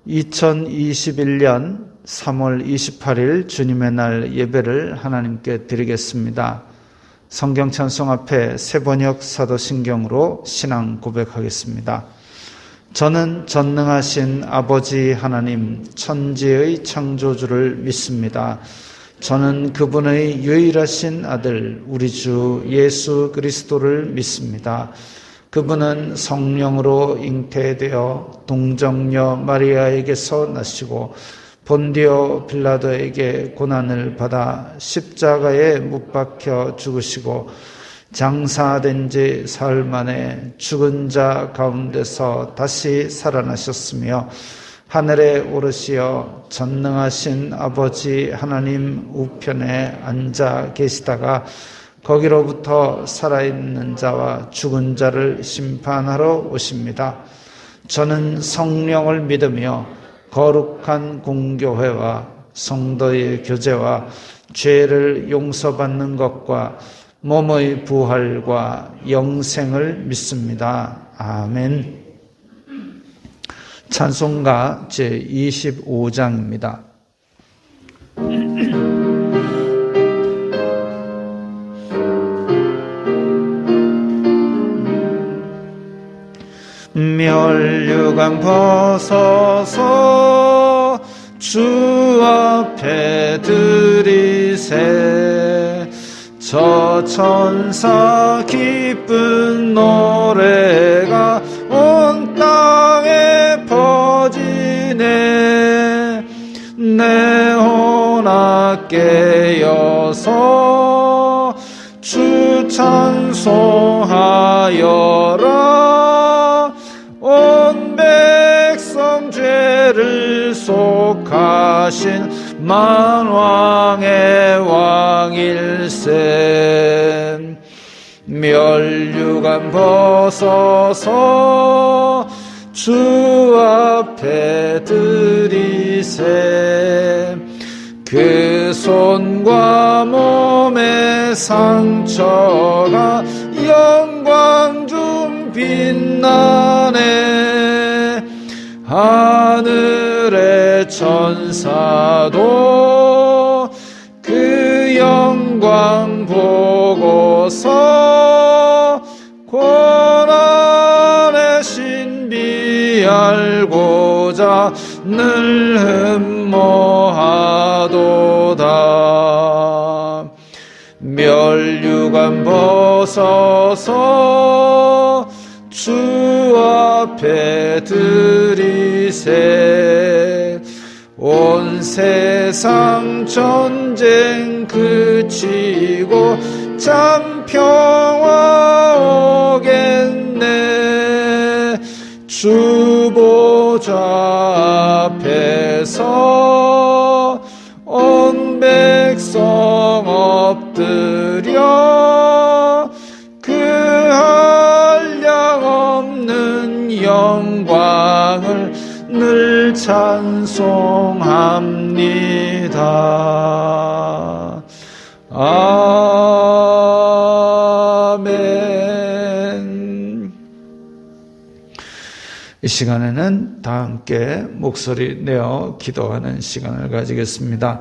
2021년 3월 28일 주님의 날 예배를 하나님께 드리겠습니다. 성경 찬송 앞에 세번역 사도신경으로 신앙 고백하겠습니다. 저는 전능하신 아버지 하나님 천지의 창조주를 믿습니다. 저는 그분의 유일하신 아들 우리 주 예수 그리스도를 믿습니다. 그분은 성령으로 잉태되어 동정녀 마리아에게서 나시고 본디오 빌라도에게 고난을 받아 십자가에 못 박혀 죽으시고 장사된 지 사흘 만에 죽은 자 가운데서 다시 살아나셨으며 하늘에 오르시어 전능하신 아버지 하나님 우편에 앉아 계시다가 거기로부터 살아있는 자와 죽은 자를 심판하러 오십니다. 저는 성령을 믿으며 거룩한 공교회와 성도의 교제와 죄를 용서받는 것과 몸의 부활과 영생을 믿습니다. 아멘. 찬송가 제25장입니다. 멸류관 벗어서 주 앞에 드리세 저 천사 기쁜 노래가 온 땅에 퍼지네 내 혼악 깨어서 주 찬송하여라 온 백성 죄를 속하신 만왕의 왕일세 멸류관 벗어서 주 앞에 드리세 그 손과 몸의 상처가 영광 중 빛나네 하늘의 천사도 그 영광 보고서 고난의 신비 알고자 늘 흠모하도다 멸류관 벗어서 주 앞에 드리세 온 세상 전쟁 그치고 참 평화 오겠네 주 보좌 앞에서 온 백성 엎드려 그 한량없는 영광을 늘 찬송합니다. 아멘. 이 시간에는 다 함께 목소리 내어 기도하는 시간을 가지겠습니다.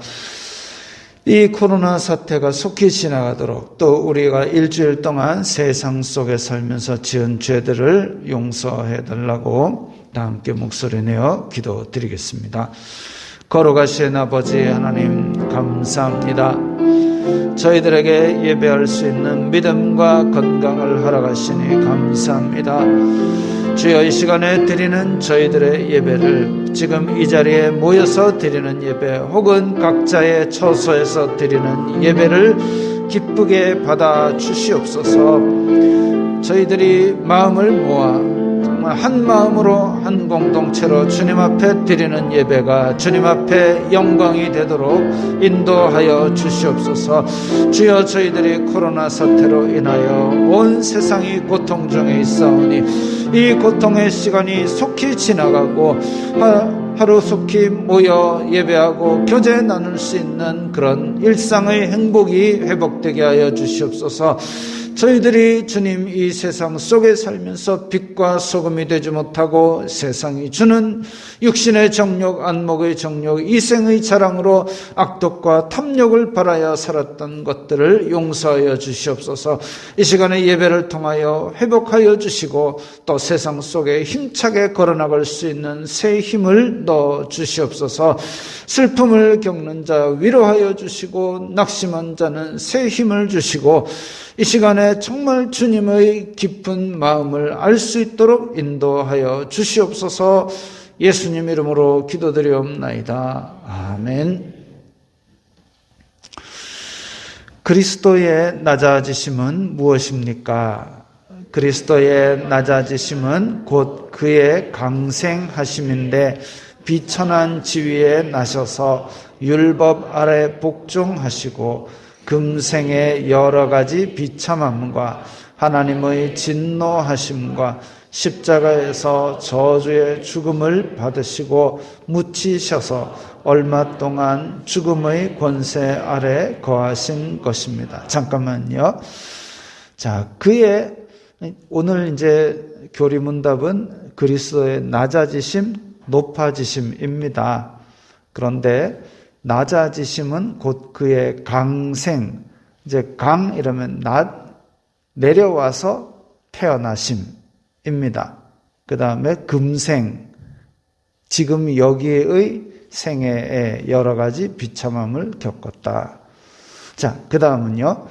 이 코로나 사태가 속히 지나가도록 또 우리가 일주일 동안 세상 속에 살면서 지은 죄들을 용서해 달라고 다 함께 목소리 내어 기도드리겠습니다. 거룩하신 아버지 하나님 감사합니다. 저희들에게 예배할 수 있는 믿음과 건강을 허락하시니 감사합니다. 주여 이 시간에 드리는 저희들의 예배를 지금 이 자리에 모여서 드리는 예배 혹은 각자의 처소에서 드리는 예배를 기쁘게 받아 주시옵소서. 저희들이 마음을 모아 정말 한 마음으로 한 공동체로 주님 앞에 드리는 예배가 주님 앞에 영광이 되도록 인도하여 주시옵소서. 주여 저희들이 코로나 사태로 인하여 온 세상이 고통 중에 있사오니 이 고통의 시간이 속히 지나가고 하루속히 모여 예배하고 교제 나눌 수 있는 그런 일상의 행복이 회복되게 하여 주시옵소서. 저희들이 주님 이 세상 속에 살면서 빛과 소금이 되지 못하고 세상이 주는 육신의 정욕, 안목의 정욕, 이생의 자랑으로 악독과 탐욕을 바라야 살았던 것들을 용서하여 주시옵소서. 이 시간에 예배를 통하여 회복하여 주시고 또 세상 속에 힘차게 걸어나갈 수 있는 새 힘을 넣어 주시옵소서. 슬픔을 겪는 자 위로하여 주시고 낙심한 자는 새 힘을 주시고 이 시간에 정말 주님의 깊은 마음을 알 수 있도록 인도하여 주시옵소서. 예수님 이름으로 기도드리옵나이다. 아멘. 그리스도의 낮아지심은 무엇입니까? 그리스도의 낮아지심은 곧 그의 강생하심인데 비천한 지위에 나셔서 율법 아래 복종하시고 금생의 여러 가지 비참함과 하나님의 진노하심과 십자가에서 저주의 죽음을 받으시고 묻히셔서 얼마 동안 죽음의 권세 아래 거하신 것입니다. 잠깐만요. 자, 그의 오늘 이제 교리문답은 그리스도의 낮아지심, 높아지심입니다. 그런데 낮아지심은 곧 그의 강생, 이제 강 이러면 내려와서 태어나심입니다. 그 다음에 금생, 지금 여기의 생애에 여러 가지 비참함을 겪었다. 자, 그 다음은요.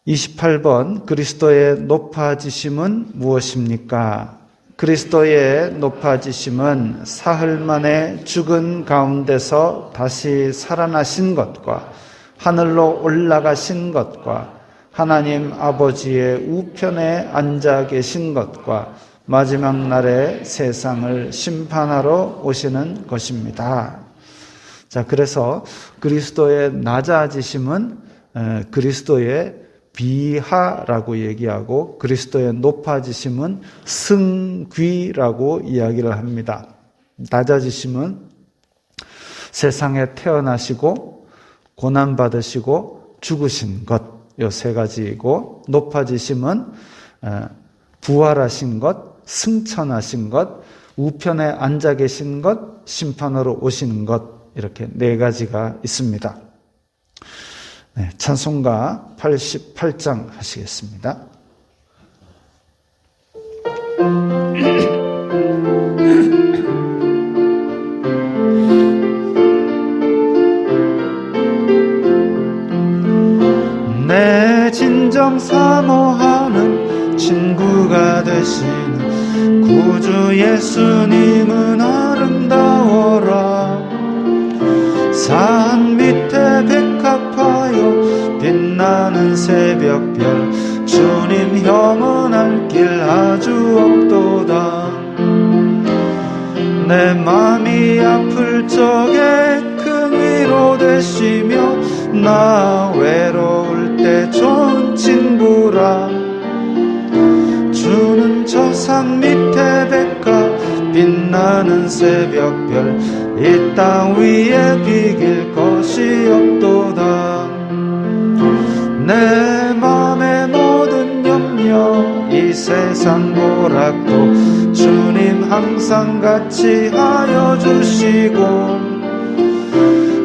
28번 그리스도의 높아지심은 무엇입니까? 그리스도의 높아지심은 사흘 만에 죽은 가운데서 다시 살아나신 것과 하늘로 올라가신 것과 하나님 아버지의 우편에 앉아 계신 것과 마지막 날에 세상을 심판하러 오시는 것입니다. 자, 그래서 그리스도의 낮아지심은 그리스도의 비하라고 얘기하고 그리스도의 높아지심은 승귀라고 이야기를 합니다. 낮아지심은 세상에 태어나시고 고난받으시고 죽으신 것, 이 세 가지이고 높아지심은 부활하신 것, 승천하신 것, 우편에 앉아 계신 것, 심판으로 오시는 것, 이렇게 네 가지가 있습니다. 네, 찬송가 88장 하시겠습니다. 내 진정 사모하는 친구가 되시는 구주 예수님은 아름다워라. 산 밑에 백합하여 빛나는 새벽별 주님 형언할 길 아주 없도다. 내 맘이 아플 적에 큰 위로 되시며 나 외로울 때 좋은 친구라. 주는 저 산 밑에 백합 빛나는 새벽별 이 땅 위에 비길 것이 없도다. 내 맘의 모든 염려 이 세상 고락도 주님 항상 같이 하여 주시고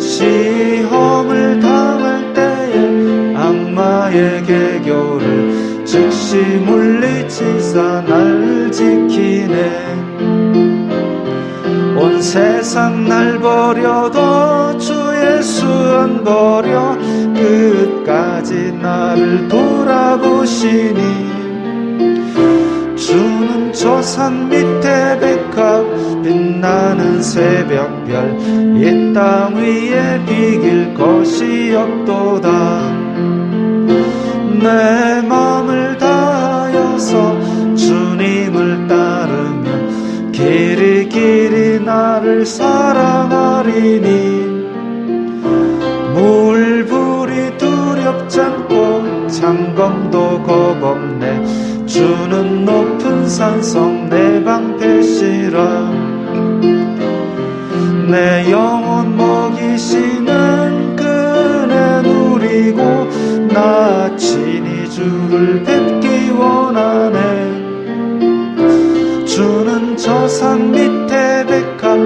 시험을 당할 때에 악마의 계교를 즉시 물리치사 날 지키네. 온 세상 날 버려도 주 예수 안 버려 끝까지 나를 돌아보시니. 주는 저 산 밑에 백합 빛나는 새벽별 이 땅 위에 비길 것이 없도다. 내 맘을 다하여서 주님을 따르면 길이 길이 나를 사랑하리니. 물불이 두렵지 않고 창검도 겁없네. 주는 높은 산성 내 방패시라. 내 영혼 먹이시는 그네 누리고 나 친히 주를 뵙기 원하네. 주는 저 산 밑에 백합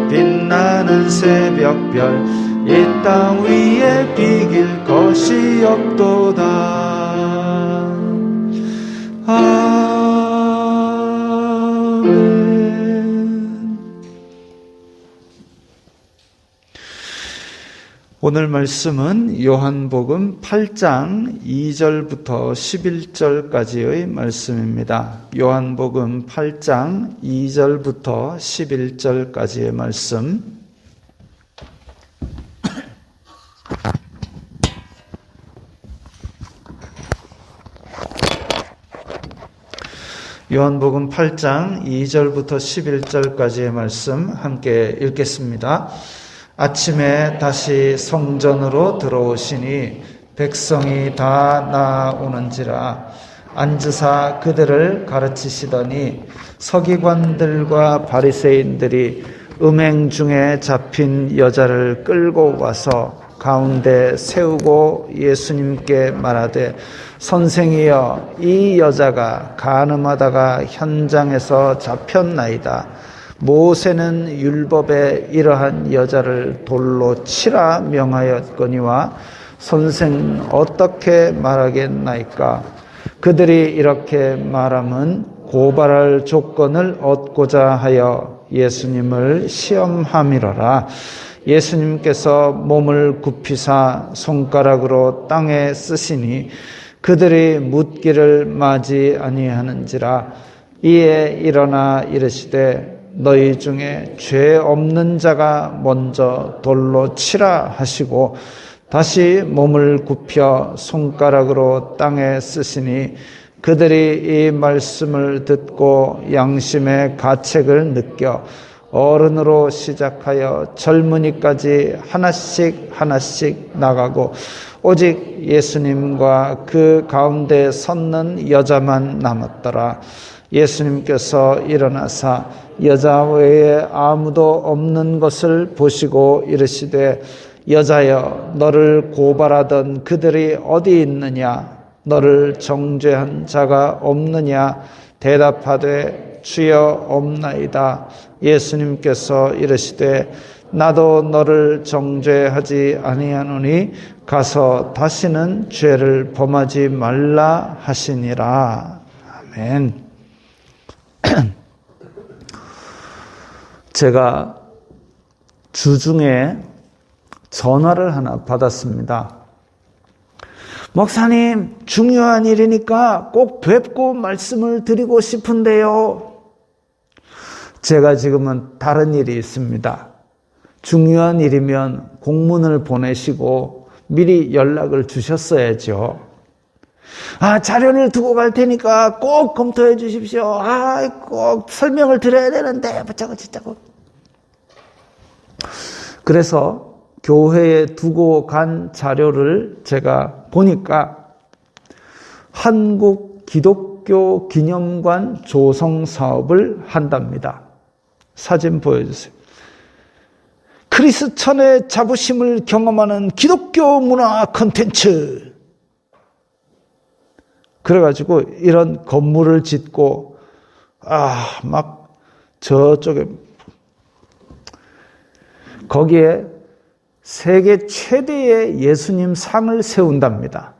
빛나는 새벽별 이 땅 위에 비길 것이 없도다. 아멘. 오늘 말씀은 요한복음 8장 2절부터 11절까지의 말씀입니다. 요한복음 8장 2절부터 11절까지의 말씀. 요한복음 8장 2절부터 11절까지의 말씀 함께 읽겠습니다. 아침에 다시 성전으로 들어오시니 백성이 다 나오는지라 앉으사 그들을 가르치시더니 서기관들과 바리새인들이 음행 중에 잡힌 여자를 끌고 와서 가운데 세우고 예수님께 말하되 선생이여 이 여자가 간음하다가 현장에서 잡혔나이다. 모세는 율법에 이러한 여자를 돌로 치라 명하였거니와 선생은 어떻게 말하겠나이까. 그들이 이렇게 말함은 고발할 조건을 얻고자 하여 예수님을 시험함이로라. 예수님께서 몸을 굽히사 손가락으로 땅에 쓰시니 그들이 묻기를 마지 아니하는지라. 이에 일어나 이르시되 너희 중에 죄 없는 자가 먼저 돌로 치라 하시고 다시 몸을 굽혀 손가락으로 땅에 쓰시니 그들이 이 말씀을 듣고 양심의 가책을 느껴 어른으로 시작하여 젊은이까지 하나씩 하나씩 나가고 오직 예수님과 그 가운데 섰는 여자만 남았더라. 예수님께서 일어나사 여자 외에 아무도 없는 것을 보시고 이르시되 여자여 너를 고발하던 그들이 어디 있느냐? 너를 정죄한 자가 없느냐? 대답하되 주여 없나이다. 예수님께서 이르시되 나도 너를 정죄하지 아니하노니 가서 다시는 죄를 범하지 말라 하시니라. 아멘. 제가 주중에 전화를 하나 받았습니다. 목사님, 중요한 일이니까 꼭 뵙고 말씀을 드리고 싶은데요. 제가 지금은 다른 일이 있습니다. 중요한 일이면 공문을 보내시고 미리 연락을 주셨어야죠. 자료를 두고 갈 테니까 꼭 검토해 주십시오. 꼭 설명을 드려야 되는데, 어쩌고. 그래서 교회에 두고 간 자료를 제가 보니까 한국 기독교 기념관 조성 사업을 한답니다. 사진 보여주세요. 크리스천의 자부심을 경험하는 기독교 문화 콘텐츠. 그래가지고 이런 건물을 짓고 막 저쪽에 거기에 세계 최대의 예수님 상을 세운답니다.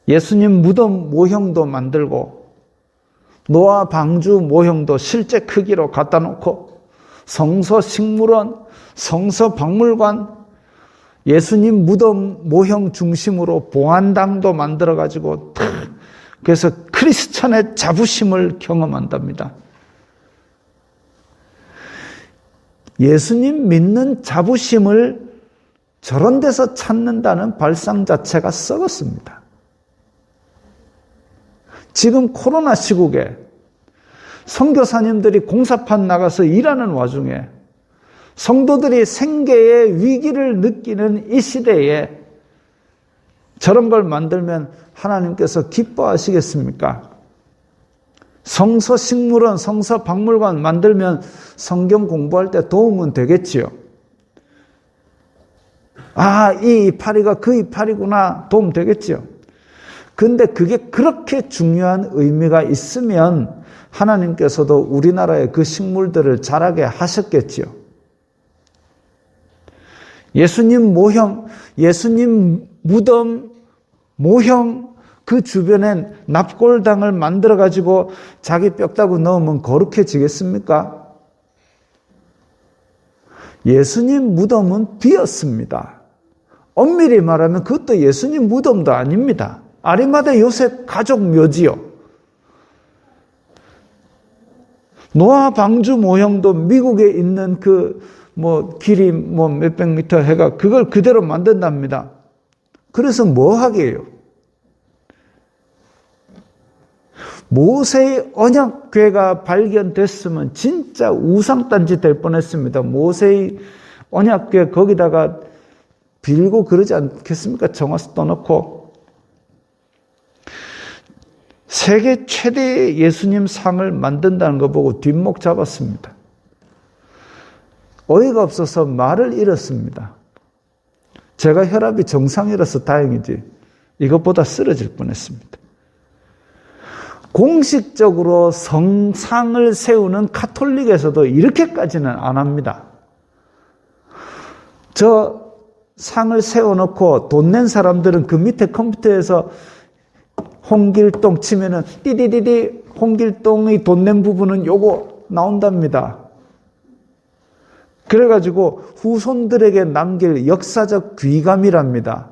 예수님 무덤 모형도 만들고 노아 방주 모형도 실제 크기로 갖다 놓고 성서 식물원, 성서 박물관, 예수님 무덤 모형 중심으로 봉안당도 만들어가지고 그래서 크리스천의 자부심을 경험한답니다. 예수님 믿는 자부심을 저런 데서 찾는다는 발상 자체가 썩었습니다. 지금 코로나 시국에 선교사님들이 공사판 나가서 일하는 와중에 성도들이 생계의 위기를 느끼는 이 시대에 저런 걸 만들면 하나님께서 기뻐하시겠습니까? 성서식물원, 성서박물관 만들면 성경 공부할 때 도움은 되겠지요. 아, 이 이파리가 그 이파리구나, 도움 되겠지요. 근데 그게 그렇게 중요한 의미가 있으면 하나님께서도 우리나라의 그 식물들을 자라게 하셨겠지요. 예수님 모형, 예수님 무덤 모형 그 주변엔 납골당을 만들어가지고 자기 뼈다구 넣으면 거룩해지겠습니까? 예수님 무덤은 비었습니다. 엄밀히 말하면 그것도 예수님 무덤도 아닙니다. 아리마대 요셉 가족 묘지요. 노아 방주 모형도 미국에 있는 길이 몇백 미터 해가 그걸 그대로 만든답니다. 그래서 뭐 하게요? 모세의 언약궤가 발견됐으면 진짜 우상단지 될 뻔했습니다. 모세의 언약궤 거기다가 빌고 그러지 않겠습니까? 정화수 떠놓고. 세계 최대의 예수님 상을 만든다는 거 보고 뒷목 잡았습니다. 어이가 없어서 말을 잃었습니다. 제가 혈압이 정상이라서 다행이지 이것보다 쓰러질 뻔했습니다. 공식적으로 성상을 세우는 카톨릭에서도 이렇게까지는 안 합니다. 저 상을 세워놓고 돈 낸 사람들은 그 밑에 컴퓨터에서 홍길동 치면은 띠디디디 홍길동의 돈 낸 부분은 요거 나온답니다. 그래가지고 후손들에게 남길 역사적 귀감이랍니다.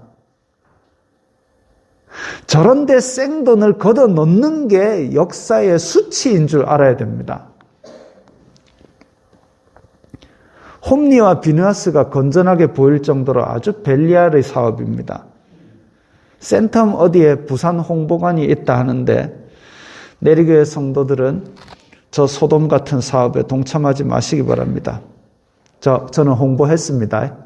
저런데 생돈을 걷어 놓는 게 역사의 수치인 줄 알아야 됩니다. 홈리와 비누아스가 건전하게 보일 정도로 아주 벨리알의 사업입니다. 센텀 어디에 부산 홍보관이 있다 하는데 내리교회 성도들은 저 소돔 같은 사업에 동참하지 마시기 바랍니다. 저는 홍보했습니다.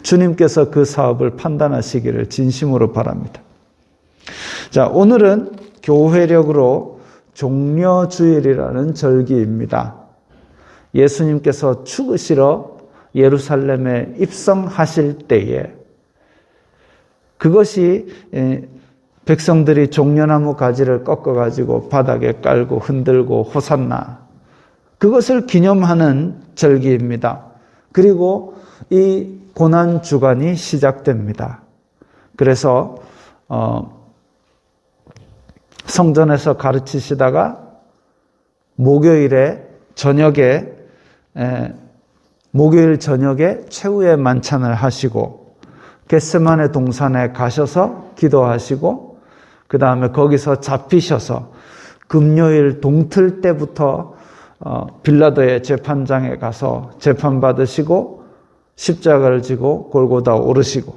주님께서 그 사업을 판단하시기를 진심으로 바랍니다. 자, 오늘은 교회력으로 종려주일이라는 절기입니다. 예수님께서 죽으시러 예루살렘에 입성하실 때에 그것이 백성들이 종려나무 가지를 꺾어가지고 바닥에 깔고 흔들고 호산나 그것을 기념하는 절기입니다. 그리고 이 고난주간이 시작됩니다. 그래서 성전에서 가르치시다가 목요일 저녁에 최후의 만찬을 하시고 겟세마네 동산에 가셔서 기도하시고 그 다음에 거기서 잡히셔서 금요일 동틀 때부터 빌라도의 재판장에 가서 재판받으시고 십자가를 지고 골고다 오르시고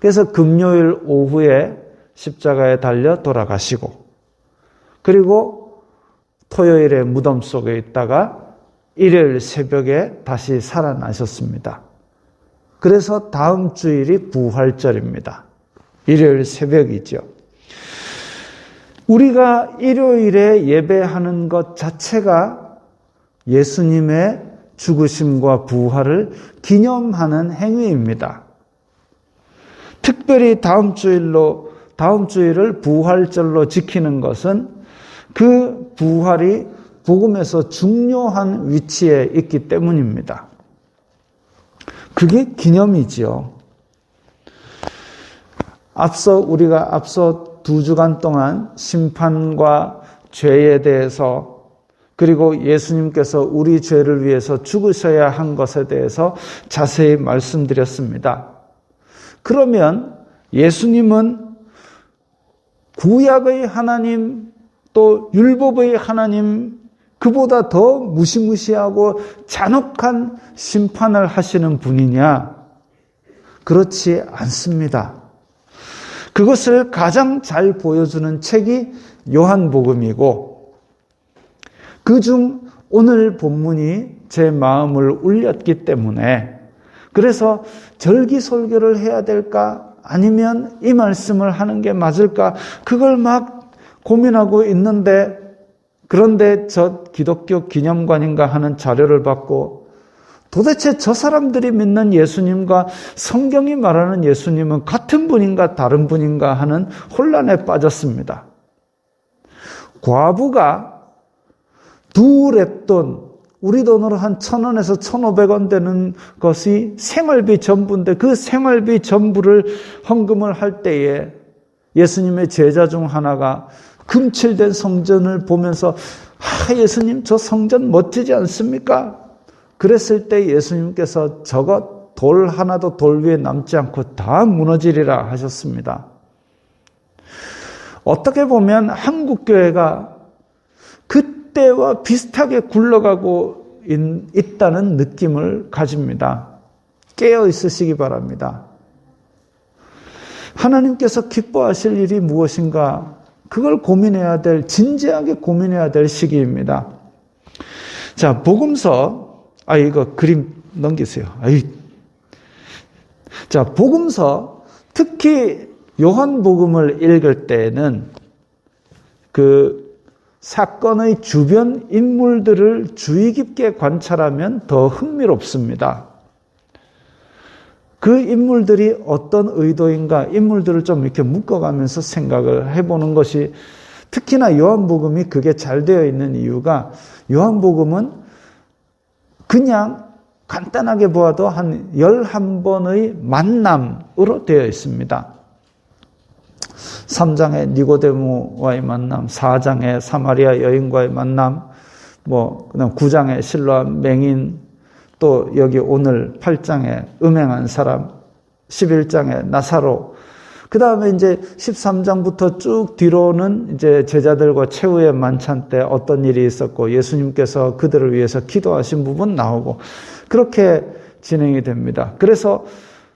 그래서 금요일 오후에 십자가에 달려 돌아가시고 그리고 토요일에 무덤 속에 있다가 일요일 새벽에 다시 살아나셨습니다. 그래서 다음 주일이 부활절입니다. 일요일 새벽이죠. 우리가 일요일에 예배하는 것 자체가 예수님의 죽으심과 부활을 기념하는 행위입니다. 특별히 다음 주일을 부활절로 지키는 것은 그 부활이 복음에서 중요한 위치에 있기 때문입니다. 그게 기념이지요. 우리가 앞서 2주간 동안 심판과 죄에 대해서 그리고 예수님께서 우리 죄를 위해서 죽으셔야 한 것에 대해서 자세히 말씀드렸습니다. 그러면 예수님은 구약의 하나님 또 율법의 하나님 그보다 더 무시무시하고 잔혹한 심판을 하시는 분이냐? 그렇지 않습니다. 그것을 가장 잘 보여주는 책이 요한복음이고 그중 오늘 본문이 제 마음을 울렸기 때문에 그래서 절기설교를 해야 될까? 아니면 이 말씀을 하는 게 맞을까? 그걸 막 고민하고 있는데 그런데 저 기독교 기념관인가 하는 자료를 받고 도대체 저 사람들이 믿는 예수님과 성경이 말하는 예수님은 같은 분인가 다른 분인가 하는 혼란에 빠졌습니다. 과부가 두 랩돈, 우리 돈으로 한 1,000원에서 1,500원 되는 것이 생활비 전부인데 그 생활비 전부를 헌금을 할 때에 예수님의 제자 중 하나가 금칠된 성전을 보면서 예수님 저 성전 멋지지 않습니까? 그랬을 때 예수님께서 저것 돌 하나도 돌 위에 남지 않고 다 무너지리라 하셨습니다. 어떻게 보면 한국교회가 그때와 비슷하게 굴러가고 있다는 느낌을 가집니다. 깨어 있으시기 바랍니다. 하나님께서 기뻐하실 일이 무엇인가? 그걸 고민해야 될, 진지하게 고민해야 될 시기입니다. 자, 복음서, 이거 그림 넘기세요. 자, 복음서, 특히 요한복음을 읽을 때에는 그 사건의 주변 인물들을 주의 깊게 관찰하면 더 흥미롭습니다. 그 인물들이 어떤 의도인가, 인물들을 좀 이렇게 묶어가면서 생각을 해보는 것이, 특히나 요한복음이 그게 잘 되어 있는 이유가, 요한복음은 그냥 간단하게 보아도 한 11번의 만남으로 되어 있습니다. 3장의 니고데모와의 만남, 4장의 사마리아 여인과의 만남, 그다음 9장의 실로암 맹인, 또 여기 오늘 8장에 음행한 사람, 11장에 나사로, 그 다음에 이제 13장부터 쭉 뒤로는 이제 제자들과 최후의 만찬 때 어떤 일이 있었고 예수님께서 그들을 위해서 기도하신 부분 나오고 그렇게 진행이 됩니다. 그래서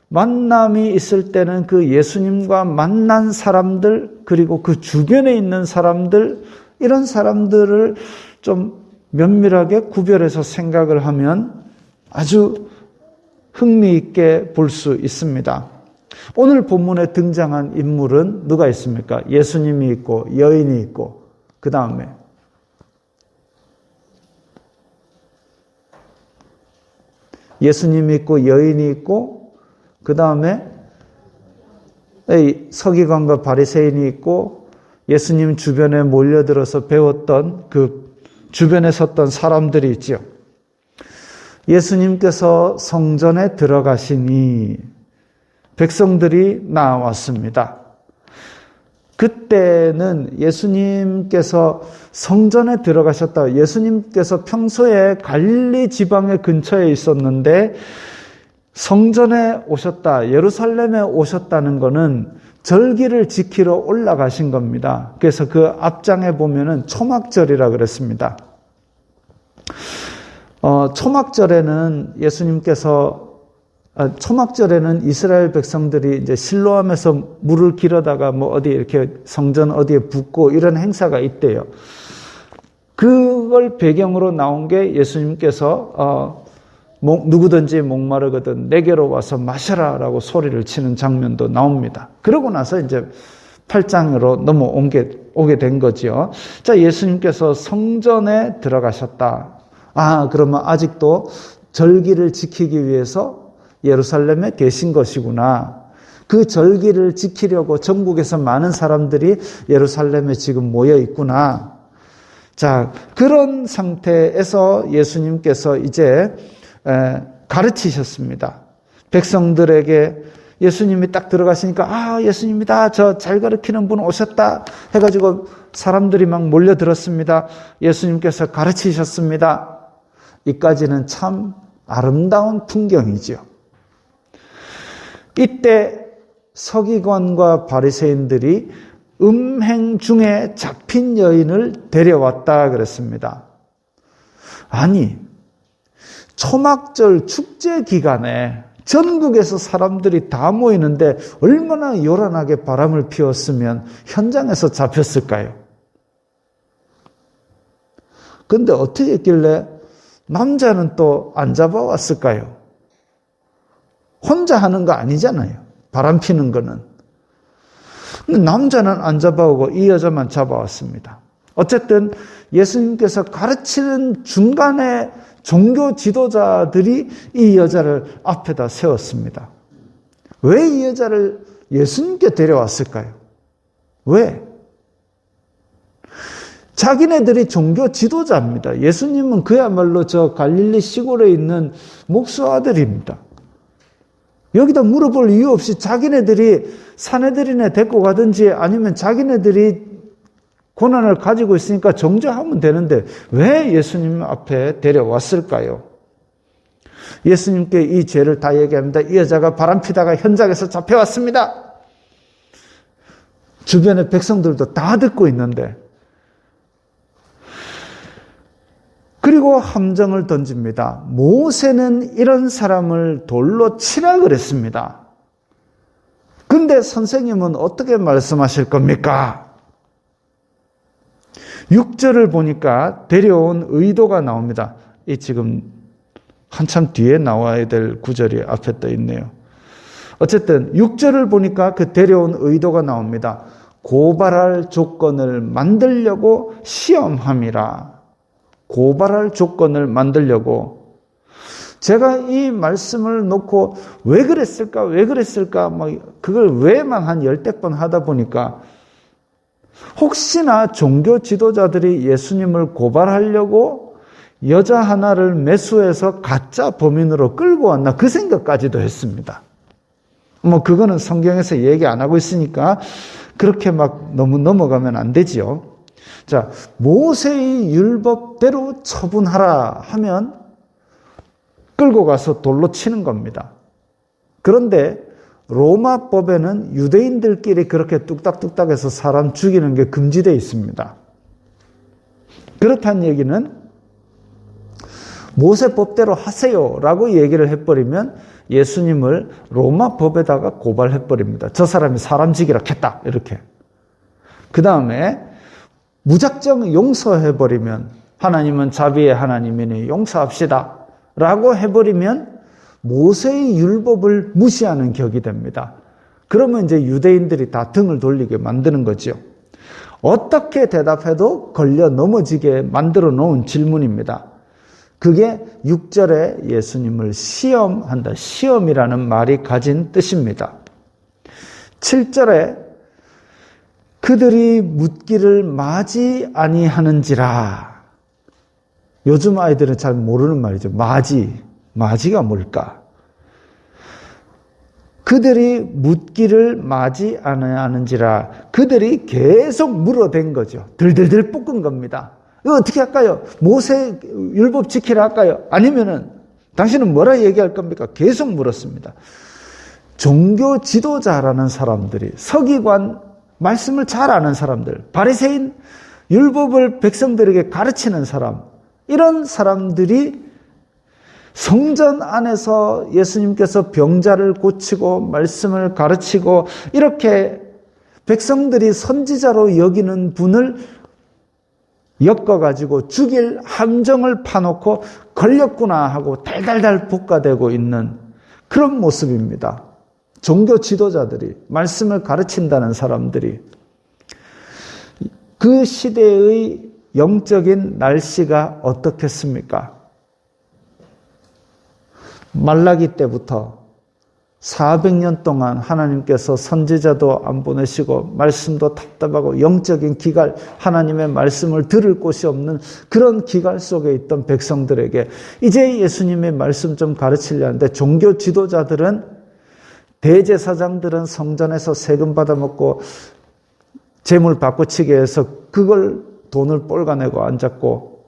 만남이 있을 때는 그 예수님과 만난 사람들 그리고 그 주변에 있는 사람들, 이런 사람들을 좀 면밀하게 구별해서 생각을 하면 아주 흥미있게 볼 수 있습니다. 오늘 본문에 등장한 인물은 누가 있습니까? 예수님이 있고 여인이 있고 그 다음에 예수님이 있고 여인이 있고 그 다음에 서기관과 바리새인이 있고 예수님 주변에 몰려들어서 배웠던 그 주변에 섰던 사람들이 있죠. 예수님께서 성전에 들어가시니 백성들이 나왔습니다. 그때는 예수님께서 성전에 들어가셨다. 예수님께서 평소에 갈릴리 지방의 근처에 있었는데 성전에 오셨다, 예루살렘에 오셨다는 것은 절기를 지키러 올라가신 겁니다. 그래서 그 앞장에 보면은 초막절이라 그랬습니다. 초막절에는 초막절에는 이스라엘 백성들이 이제 실로암에서 물을 길어다가 어디 이렇게 성전 어디에 붓고 이런 행사가 있대요. 그걸 배경으로 나온 게 예수님께서 누구든지 목마르거든 내게로 와서 마셔라라고 소리를 치는 장면도 나옵니다. 그러고 나서 이제 8장으로 오게 된 거죠. 자, 예수님께서 성전에 들어가셨다. 그러면 아직도 절기를 지키기 위해서 예루살렘에 계신 것이구나. 그 절기를 지키려고 전국에서 많은 사람들이 예루살렘에 지금 모여 있구나. 자, 그런 상태에서 예수님께서 이제 가르치셨습니다. 백성들에게 예수님이 딱 들어가시니까 예수님이다, 저 잘 가르치는 분 오셨다 해가지고 사람들이 막 몰려들었습니다. 예수님께서 가르치셨습니다. 이까지는 참 아름다운 풍경이죠. 이때 서기관과 바리새인들이 음행 중에 잡힌 여인을 데려왔다 그랬습니다. 아니, 초막절 축제 기간에 전국에서 사람들이 다 모이는데 얼마나 요란하게 바람을 피웠으면 현장에서 잡혔을까요? 근데 어떻게 했길래 남자는 또 안 잡아왔을까요? 혼자 하는 거 아니잖아요. 바람 피는 거는. 남자는 안 잡아오고 이 여자만 잡아왔습니다. 어쨌든 예수님께서 가르치는 중간에 종교 지도자들이 이 여자를 앞에다 세웠습니다. 왜 이 여자를 예수님께 데려왔을까요? 왜? 자기네들이 종교 지도자입니다. 예수님은 그야말로 저 갈릴리 시골에 있는 목수 아들입니다. 여기다 물어볼 이유 없이 자기네들이 사내들이네 데리고 가든지 아니면 자기네들이 고난을 가지고 있으니까 정죄하면 되는데 왜 예수님 앞에 데려왔을까요? 예수님께 이 죄를 다 얘기합니다. 이 여자가 바람피다가 현장에서 잡혀왔습니다. 주변의 백성들도 다 듣고 있는데, 그리고 함정을 던집니다. 모세는 이런 사람을 돌로 치라 그랬습니다. 근데 선생님은 어떻게 말씀하실 겁니까? 6절을 보니까 데려온 의도가 나옵니다. 이 지금 한참 뒤에 나와야 될 구절이 앞에 떠 있네요. 어쨌든 6절을 보니까 그 데려온 의도가 나옵니다. 고발할 조건을 만들려고 시험함이라. 고발할 조건을 만들려고. 제가 이 말씀을 놓고 왜 그랬을까 그걸 왜만 한 10번 하다 보니까 혹시나 종교 지도자들이 예수님을 고발하려고 여자 하나를 매수해서 가짜 범인으로 끌고 왔나 그 생각까지도 했습니다. 그거는 성경에서 얘기 안 하고 있으니까 그렇게 막 너무 넘어가면 안 되지요. 자, 모세의 율법대로 처분하라 하면 끌고 가서 돌로 치는 겁니다. 그런데 로마법에는 유대인들끼리 그렇게 뚝딱뚝딱해서 사람 죽이는 게 금지되어 있습니다. 그렇다는 얘기는 모세법대로 하세요라고 얘기를 해버리면 예수님을 로마법에다가 고발해버립니다. 저 사람이 사람 죽이라 했다 이렇게. 그 다음에 무작정 용서해버리면 하나님은 자비의 하나님이니 용서합시다 라고 해버리면 모세의 율법을 무시하는 격이 됩니다. 그러면 이제 유대인들이 다 등을 돌리게 만드는 거죠. 어떻게 대답해도 걸려 넘어지게 만들어 놓은 질문입니다. 그게 6절에 예수님을 시험한다. 시험이라는 말이 가진 뜻입니다. 7절에 그들이 묻기를 마지 아니하는지라. 요즘 아이들은 잘 모르는 말이죠. 마지가 뭘까? 그들이 묻기를 마지 아니하는지라. 그들이 계속 물어댄 거죠. 들들들 볶은 겁니다. 이거 어떻게 할까요? 모세 율법 지키라 할까요? 아니면은 당신은 뭐라 얘기할 겁니까? 계속 물었습니다. 종교 지도자라는 사람들이, 서기관, 말씀을 잘 아는 사람들, 바리새인, 율법을 백성들에게 가르치는 사람, 이런 사람들이 성전 안에서 예수님께서 병자를 고치고 말씀을 가르치고 이렇게 백성들이 선지자로 여기는 분을 엮어가지고 죽일 함정을 파놓고 걸렸구나 하고 달달달 볶아대고 있는 그런 모습입니다. 종교 지도자들이, 말씀을 가르친다는 사람들이. 그 시대의 영적인 날씨가 어떻겠습니까? 말라기 때부터 400년 동안 하나님께서 선지자도 안 보내시고 말씀도 답답하고 영적인 기갈, 하나님의 말씀을 들을 곳이 없는 그런 기갈 속에 있던 백성들에게 이제 예수님의 말씀 좀 가르치려 하는데, 종교 지도자들은, 대제사장들은 성전에서 세금 받아먹고 재물 바꾸치게 해서 그걸 돈을 뻘가내고 앉았고,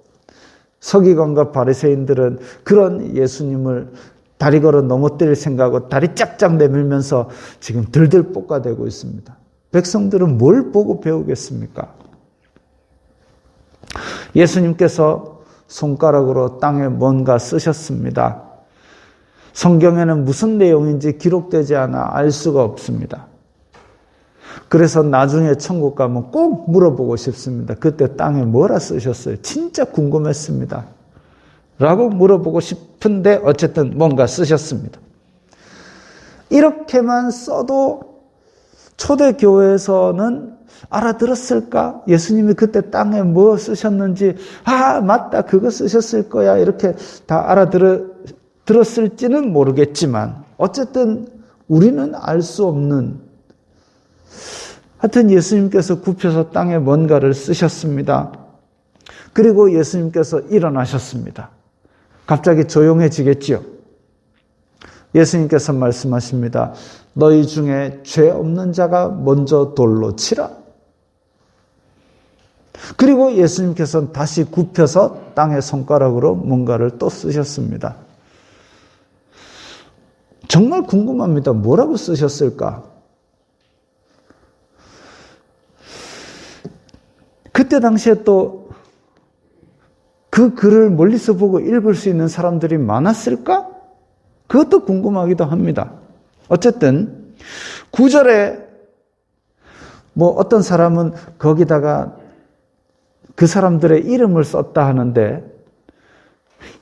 서기관과 바리새인들은 그런 예수님을 다리 걸어 넘어뜨릴 생각하고 다리 짝짝 내밀면서 지금 들들 볶아대고 있습니다. 백성들은 뭘 보고 배우겠습니까? 예수님께서 손가락으로 땅에 뭔가 쓰셨습니다. 성경에는 무슨 내용인지 기록되지 않아 알 수가 없습니다. 그래서 나중에 천국 가면 꼭 물어보고 싶습니다. 그때 땅에 뭐라 쓰셨어요? 진짜 궁금했습니다. 라고 물어보고 싶은데 어쨌든 뭔가 쓰셨습니다. 이렇게만 써도 초대교회에서는 알아들었을까? 예수님이 그때 땅에 뭐 쓰셨는지, 맞다, 그거 쓰셨을 거야. 이렇게 다 알아들었을지는 모르겠지만, 어쨌든 우리는 알 수 없는, 하여튼 예수님께서 굽혀서 땅에 뭔가를 쓰셨습니다. 그리고 예수님께서 일어나셨습니다. 갑자기 조용해지겠지요. 예수님께서 말씀하십니다. 너희 중에 죄 없는 자가 먼저 돌로 치라. 그리고 예수님께서는 다시 굽혀서 땅에 손가락으로 뭔가를 또 쓰셨습니다. 정말 궁금합니다. 뭐라고 쓰셨을까? 그때 당시에 또 그 글을 멀리서 보고 읽을 수 있는 사람들이 많았을까? 그것도 궁금하기도 합니다. 어쨌든 9절에 어떤 사람은 거기다가 그 사람들의 이름을 썼다 하는데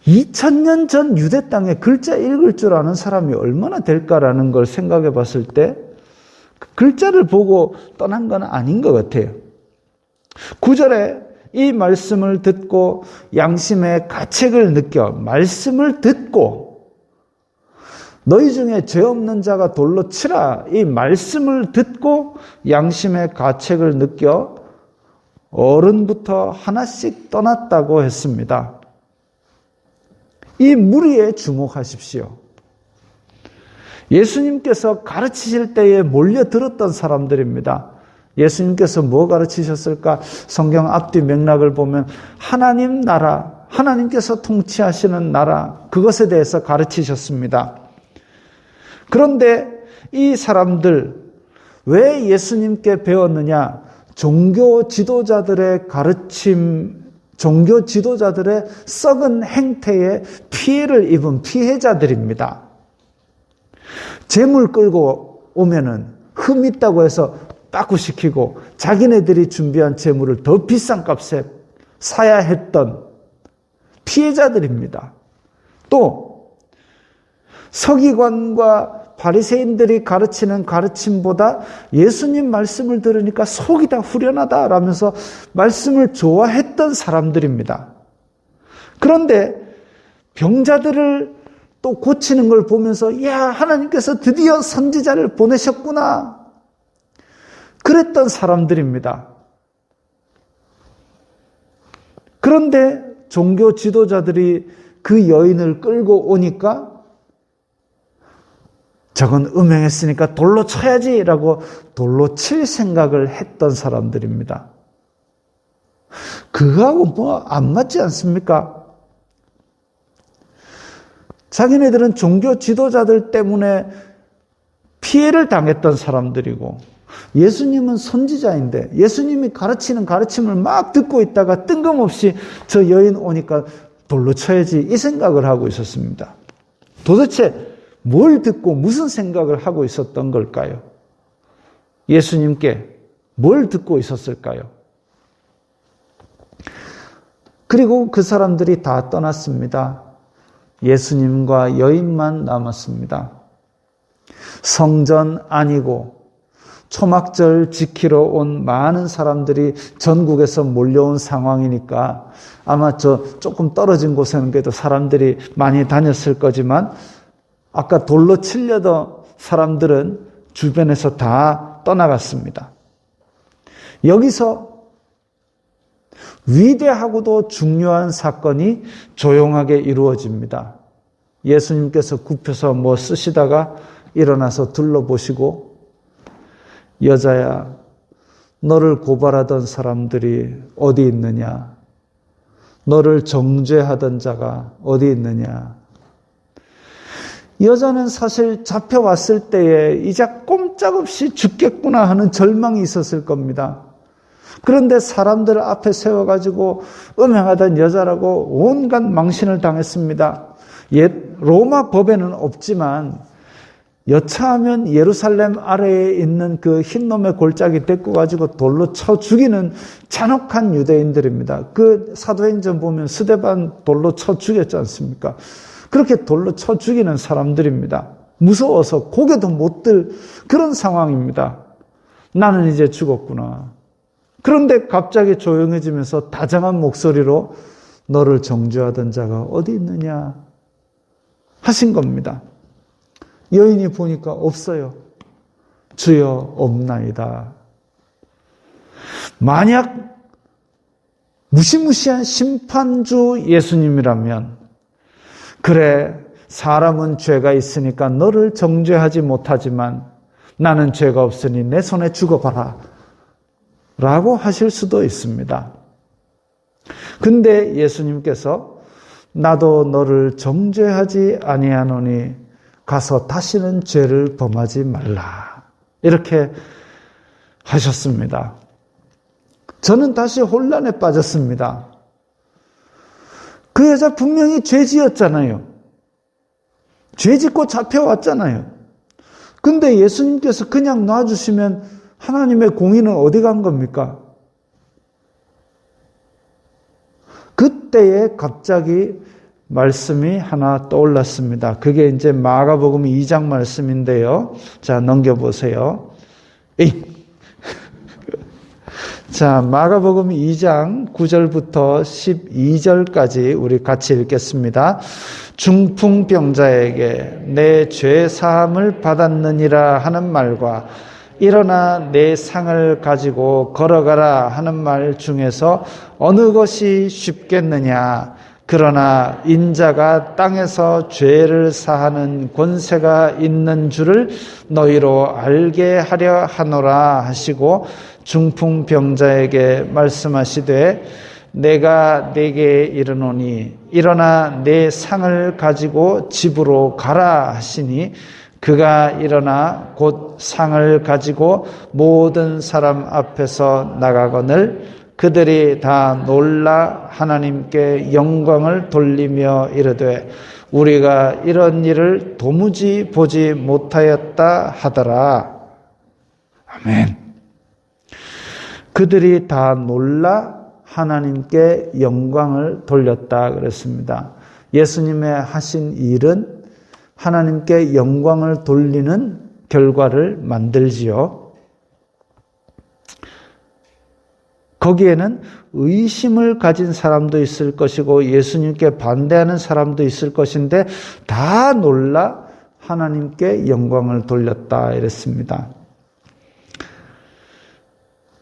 2000년 전 유대 땅에 글자 읽을 줄 아는 사람이 얼마나 될까라는 걸 생각해 봤을 때 글자를 보고 떠난 건 아닌 것 같아요. 9절에 이 말씀을 듣고 양심의 가책을 느껴 말씀을 듣고 너희 중에 죄 없는 자가 돌로 치라. 이 말씀을 듣고 양심의 가책을 느껴 어른부터 하나씩 떠났다고 했습니다. 이 무리에 주목하십시오. 예수님께서 가르치실 때에 몰려들었던 사람들입니다. 예수님께서 뭐 가르치셨을까? 성경 앞뒤 맥락을 보면 하나님 나라, 하나님께서 통치하시는 나라, 그것에 대해서 가르치셨습니다. 그런데 이 사람들 왜 예수님께 배웠느냐? 종교 지도자들의 가르침, 종교 지도자들의 썩은 행태에 피해를 입은 피해자들입니다. 재물 끌고 오면은 흠 있다고 해서 빠꾸시키고 자기네들이 준비한 재물을 더 비싼 값에 사야 했던 피해자들입니다. 또 서기관과 바리새인들이 가르치는 가르침보다 예수님 말씀을 들으니까 속이 다 후련하다라면서 말씀을 좋아했던 사람들입니다. 그런데 병자들을 또 고치는 걸 보면서 야, 하나님께서 드디어 선지자를 보내셨구나. 그랬던 사람들입니다. 그런데 종교 지도자들이 그 여인을 끌고 오니까 저건 음행했으니까 돌로 쳐야지라고 돌로 칠 생각을 했던 사람들입니다. 그거하고 안 맞지 않습니까? 자기네들은 종교 지도자들 때문에 피해를 당했던 사람들이고 예수님은 선지자인데 예수님이 가르치는 가르침을 막 듣고 있다가 뜬금없이 저 여인 오니까 돌로 쳐야지 이 생각을 하고 있었습니다. 도대체 뭘 듣고 무슨 생각을 하고 있었던 걸까요? 예수님께 뭘 듣고 있었을까요? 그리고 그 사람들이 다 떠났습니다. 예수님과 여인만 남았습니다. 성전 아니고 초막절 지키러 온 많은 사람들이 전국에서 몰려온 상황이니까 아마 조금 떨어진 곳에는 그래도 사람들이 많이 다녔을 거지만 아까 돌로 치려던 사람들은 주변에서 다 떠나갔습니다. 여기서 위대하고도 중요한 사건이 조용하게 이루어집니다. 예수님께서 굽혀서 뭐 쓰시다가 일어나서 둘러보시고 여자야, 너를 고발하던 사람들이 어디 있느냐? 너를 정죄하던 자가 어디 있느냐? 여자는 사실 잡혀왔을 때에 이제 꼼짝없이 죽겠구나 하는 절망이 있었을 겁니다. 그런데 사람들 앞에 세워가지고 음행하던 여자라고 온갖 망신을 당했습니다. 옛 로마 법에는 없지만 여차하면 예루살렘 아래에 있는 그 흰놈의 골짜기 데리고 가지고 돌로 쳐 죽이는 잔혹한 유대인들입니다. 그 사도행전 보면 스데반 돌로 쳐 죽였지 않습니까? 그렇게 돌로 쳐 죽이는 사람들입니다. 무서워서 고개도 못 들 그런 상황입니다. 나는 이제 죽었구나. 그런데 갑자기 조용해지면서 다정한 목소리로 너를 정죄하던 자가 어디 있느냐 하신 겁니다. 여인이 보니까 없어요. 주여 없나이다. 만약 무시무시한 심판주 예수님이라면 그래 사람은 죄가 있으니까 너를 정죄하지 못하지만 나는 죄가 없으니 내 손에 죽어봐라 라고 하실 수도 있습니다. 근데 예수님께서 나도 너를 정죄하지 아니하노니 가서 다시는 죄를 범하지 말라 이렇게 하셨습니다. 저는 다시 혼란에 빠졌습니다. 그 여자 분명히 죄 지었잖아요. 죄 짓고 잡혀왔잖아요. 근데 예수님께서 그냥 놔주시면 하나님의 공의는 어디 간 겁니까? 그때에 갑자기 말씀이 하나 떠올랐습니다. 그게 이제 마가복음 2장 말씀인데요. 자, 넘겨보세요. 자, 마가복음 2장 9절부터 12절까지 우리 같이 읽겠습니다. 중풍병자에게 내 죄 사함을 받았느니라 하는 말과 일어나 내 상을 가지고 걸어가라 하는 말 중에서 어느 것이 쉽겠느냐? 그러나 인자가 땅에서 죄를 사하는 권세가 있는 줄을 너희로 알게 하려 하노라 하시고 중풍병자에게 말씀하시되 내가 네게 이르노니 일어나 내 상을 가지고 집으로 가라 하시니 그가 일어나 곧 상을 가지고 모든 사람 앞에서 나가거늘 그들이 다 놀라 하나님께 영광을 돌리며 이르되 우리가 이런 일을 도무지 보지 못하였다 하더라. 아멘. 그들이 다 놀라 하나님께 영광을 돌렸다 그랬습니다. 예수님의 하신 일은 하나님께 영광을 돌리는 결과를 만들지요. 거기에는 의심을 가진 사람도 있을 것이고 예수님께 반대하는 사람도 있을 것인데 다 놀라 하나님께 영광을 돌렸다 이랬습니다.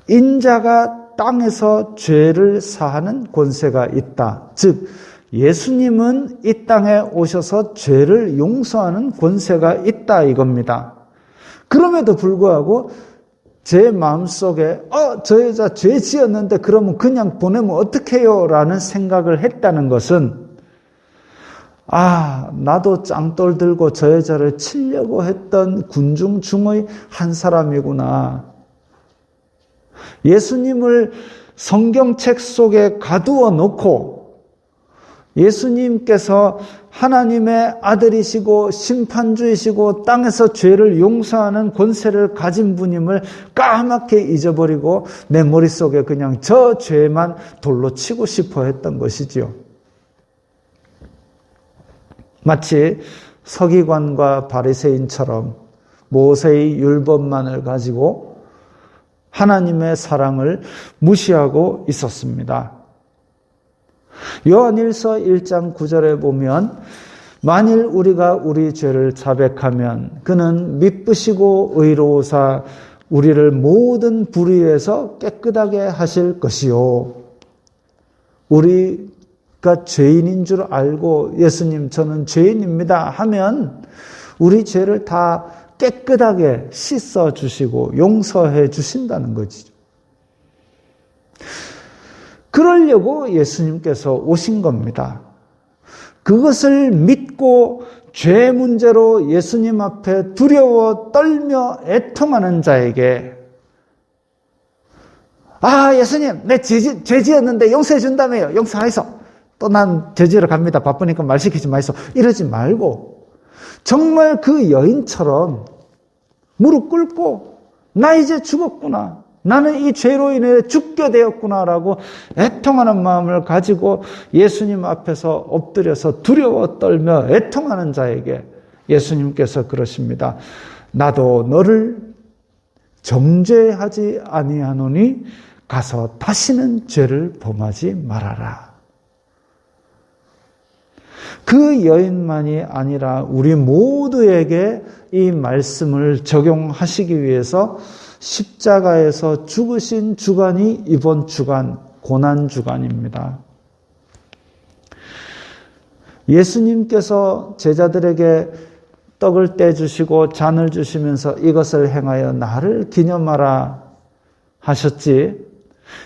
인자가 땅에서 죄를 사하는 권세가 있다. 즉 예수님은 이 땅에 오셔서 죄를 용서하는 권세가 있다 이겁니다. 그럼에도 불구하고 제 마음속에 저 여자 죄 지었는데 그러면 그냥 보내면 어떡해요? 라는 생각을 했다는 것은 나도 짱돌 들고 저 여자를 치려고 했던 군중 중의 한 사람이구나. 예수님을 성경책 속에 가두어 놓고 예수님께서 하나님의 아들이시고 심판주이시고 땅에서 죄를 용서하는 권세를 가진 분임을 까맣게 잊어버리고 내 머릿속에 그냥 저 죄만 돌로 치고 싶어 했던 것이지요. 마치 서기관과 바리새인처럼 모세의 율법만을 가지고 하나님의 사랑을 무시하고 있었습니다. 요한일서 1장 9절에 보면 만일 우리가 우리 죄를 자백하면 그는 미쁘시고 의로우사 우리를 모든 불의에서 깨끗하게 하실 것이요. 우리가 죄인인 줄 알고 예수님 저는 죄인입니다 하면 우리 죄를 다 깨끗하게 씻어주시고 용서해 주신다는 거죠. 그러려고 예수님께서 오신 겁니다. 그것을 믿고 죄 문제로 예수님 앞에 두려워 떨며 애통하는 자에게 예수님 내 죄 지었는데 용서해 준다며요. 용서하이소. 또 난 죄 지으러 갑니다. 바쁘니까 말 시키지 마이소. 이러지 말고 정말 그 여인처럼 무릎 꿇고 나 이제 죽었구나. 나는 이 죄로 인해 죽게 되었구나라고 애통하는 마음을 가지고 예수님 앞에서 엎드려서 두려워 떨며 애통하는 자에게 예수님께서 그러십니다. 나도 너를 정죄하지 아니하노니 가서 다시는 죄를 범하지 말아라. 그 여인만이 아니라 우리 모두에게 이 말씀을 적용하시기 위해서 십자가에서 죽으신 주간이 이번 주간, 고난 주간입니다. 예수님께서 제자들에게 떡을 떼주시고 잔을 주시면서 이것을 행하여 나를 기념하라 하셨지,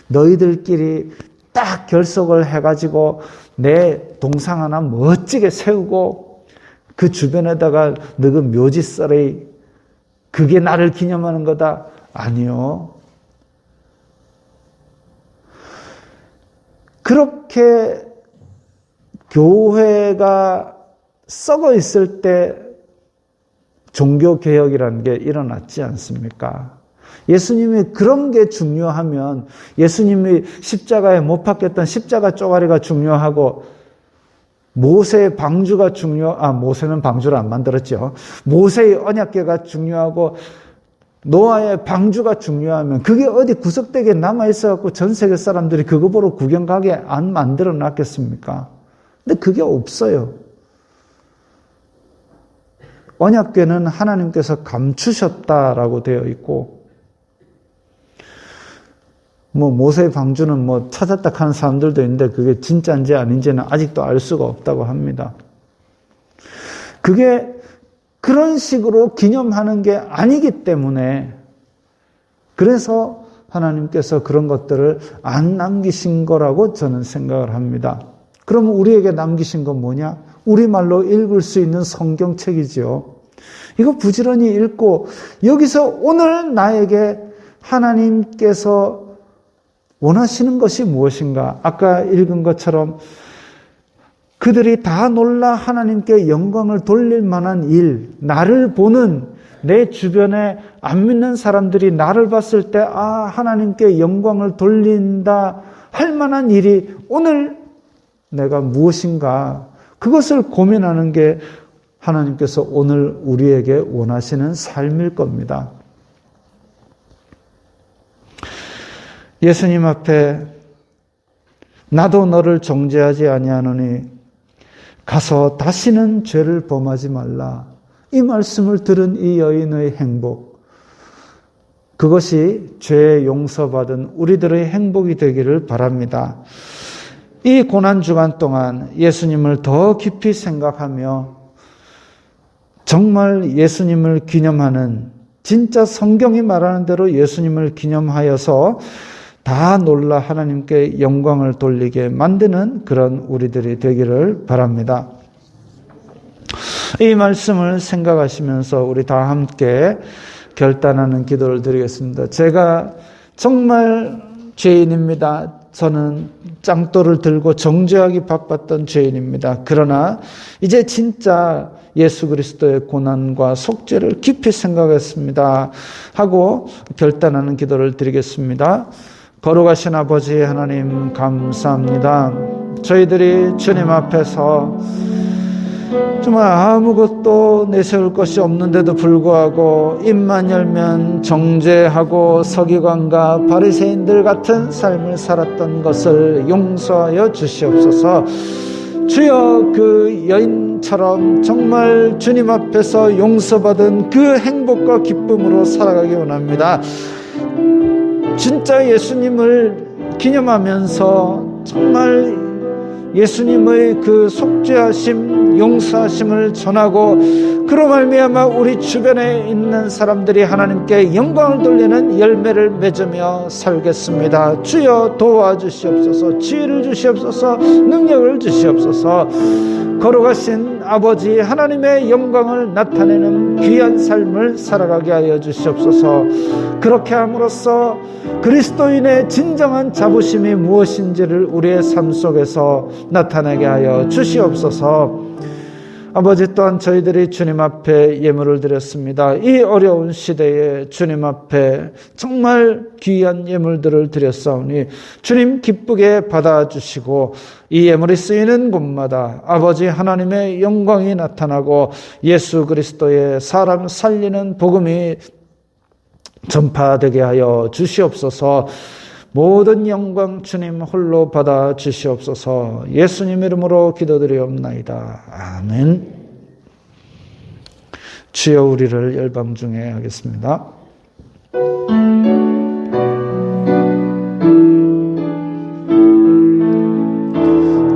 너희들끼리 딱 결석을 해가지고 내 동상 하나 멋지게 세우고 그 주변에다가 너그 묘지 썰이 그게 나를 기념하는 거다. 아니요. 그렇게 교회가 썩어 있을 때 종교개혁이라는 게 일어났지 않습니까? 예수님이 그런 게 중요하면, 예수님이 십자가에 못 박혔던 십자가 쪼가리가 중요하고, 모세의 방주가 모세는 방주를 안 만들었죠. 모세의 언약궤가 중요하고, 노아의 방주가 중요하면, 그게 어디 구석대기에 남아있어갖고 전 세계 사람들이 그거 보러 구경 가게 안 만들어 놨겠습니까? 근데 그게 없어요. 언약궤는 하나님께서 감추셨다라고 되어 있고, 모세의 방주는 찾았다 하는 사람들도 있는데 그게 진짜인지 아닌지는 아직도 알 수가 없다고 합니다. 그게 그런 식으로 기념하는 게 아니기 때문에, 그래서 하나님께서 그런 것들을 안 남기신 거라고 저는 생각을 합니다. 그러면 우리에게 남기신 건 뭐냐? 우리말로 읽을 수 있는 성경책이지요. 이거 부지런히 읽고, 여기서 오늘 나에게 하나님께서 원하시는 것이 무엇인가? 아까 읽은 것처럼 그들이 다 놀라 하나님께 영광을 돌릴 만한 일, 나를 보는 내 주변에 안 믿는 사람들이 나를 봤을 때 하나님께 영광을 돌린다 할 만한 일이 오늘 내가 무엇인가? 그것을 고민하는 게 하나님께서 오늘 우리에게 원하시는 삶일 겁니다. 예수님 앞에 나도 너를 정죄하지 아니하노니 가서 다시는 죄를 범하지 말라. 이 말씀을 들은 이 여인의 행복, 그것이 죄 용서받은 우리들의 행복이 되기를 바랍니다. 이 고난주간 동안 예수님을 더 깊이 생각하며 정말 예수님을 기념하는, 진짜 성경이 말하는 대로 예수님을 기념하여서 다 놀라 하나님께 영광을 돌리게 만드는 그런 우리들이 되기를 바랍니다. 이 말씀을 생각하시면서 우리 다 함께 결단하는 기도를 드리겠습니다. 제가 정말 죄인입니다. 저는 짱돌을 들고 정죄하기 바빴던 죄인입니다. 그러나 이제 진짜 예수 그리스도의 고난과 속죄를 깊이 생각했습니다 하고 결단하는 기도를 드리겠습니다. 거룩하신 아버지 하나님, 감사합니다. 저희들이 주님 앞에서 정말 아무것도 내세울 것이 없는데도 불구하고 입만 열면 정죄하고 서기관과 바리새인들 같은 삶을 살았던 것을 용서하여 주시옵소서. 주여, 그 여인처럼 정말 주님 앞에서 용서받은 그 행복과 기쁨으로 살아가기 원합니다. 진짜 예수님을 기념하면서 정말 예수님의 그 속죄하심, 용서하심을 전하고, 그로 말미암아 우리 주변에 있는 사람들이 하나님께 영광을 돌리는 열매를 맺으며 살겠습니다. 주여 도와주시옵소서. 지혜를 주시옵소서. 능력을 주시옵소서. 거룩하신 아버지 하나님의 영광을 나타내는 귀한 삶을 살아가게 하여 주시옵소서. 그렇게 함으로써 그리스도인의 진정한 자부심이 무엇인지를 우리의 삶 속에서 나타나게 하여 주시옵소서. 아버지, 또한 저희들이 주님 앞에 예물을 드렸습니다. 이 어려운 시대에 주님 앞에 정말 귀한 예물들을 드렸사오니 주님 기쁘게 받아주시고, 이 예물이 쓰이는 곳마다 아버지 하나님의 영광이 나타나고 예수 그리스도의 사람 살리는 복음이 전파되게 하여 주시옵소서. 모든 영광 주님 홀로 받아 주시옵소서. 예수님 이름으로 기도드리옵나이다. 아멘. 주여 우리를 열방 중에 하겠습니다.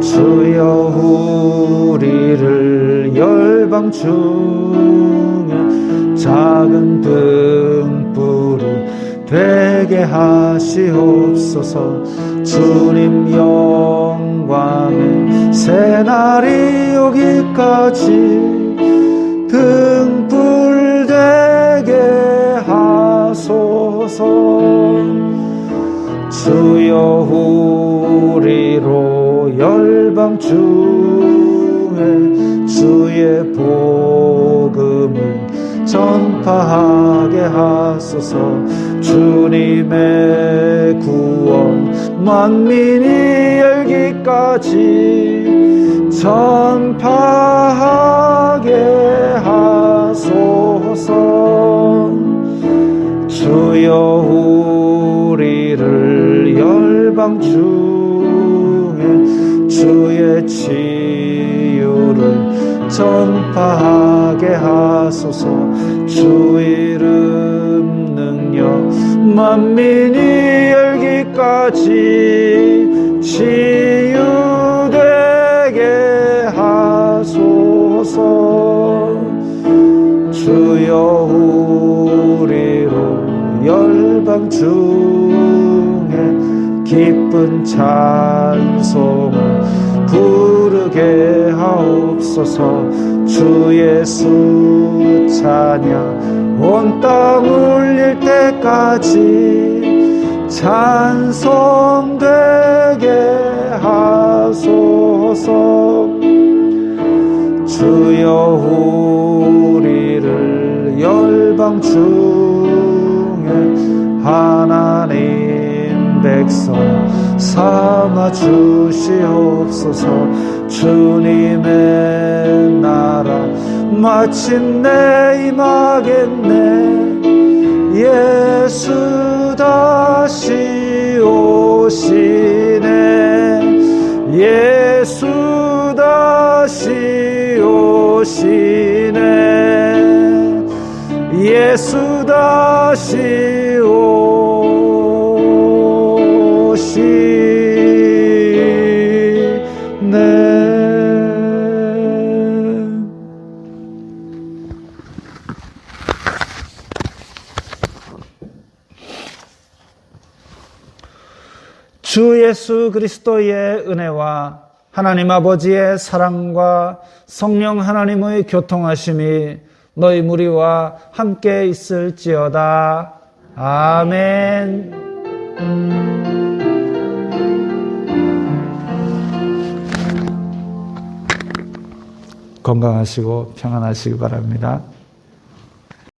주여 우리를 열방 중에 작은 등불이 되게 하시옵소서. 주님 영광의 새날이 오기까지 등불 되게 하소서. 주여 우리로 열방 중에 주의 복음을 전파하게 하소서. 주님의 구원 만민이 열기까지 전파하게 하소서. 주여 우리를 열방 중에 주의 치유를 전파하게 하소서. 주 이름 능력 만민이 열기까지 치유되게 하소서. 주여 우리로 열방 중에 기쁜 찬송을 부르게 하옵소서. 주 예수 찬양 온 땅 울릴 때까지 찬송되게 하소서. 주여 우리를 열방 중에 하나님 백성 삼아 주시옵소서. 주님의 나라 마침내 임하겠네. 예수 다시 오시네. 예수 다시 오시네. 예수 다시 오시네. 주 예수 그리스도의 은혜와 하나님 아버지의 사랑과 성령 하나님의 교통하심이 너희 무리와 함께 있을지어다. 아멘. 건강하시고 평안하시기 바랍니다.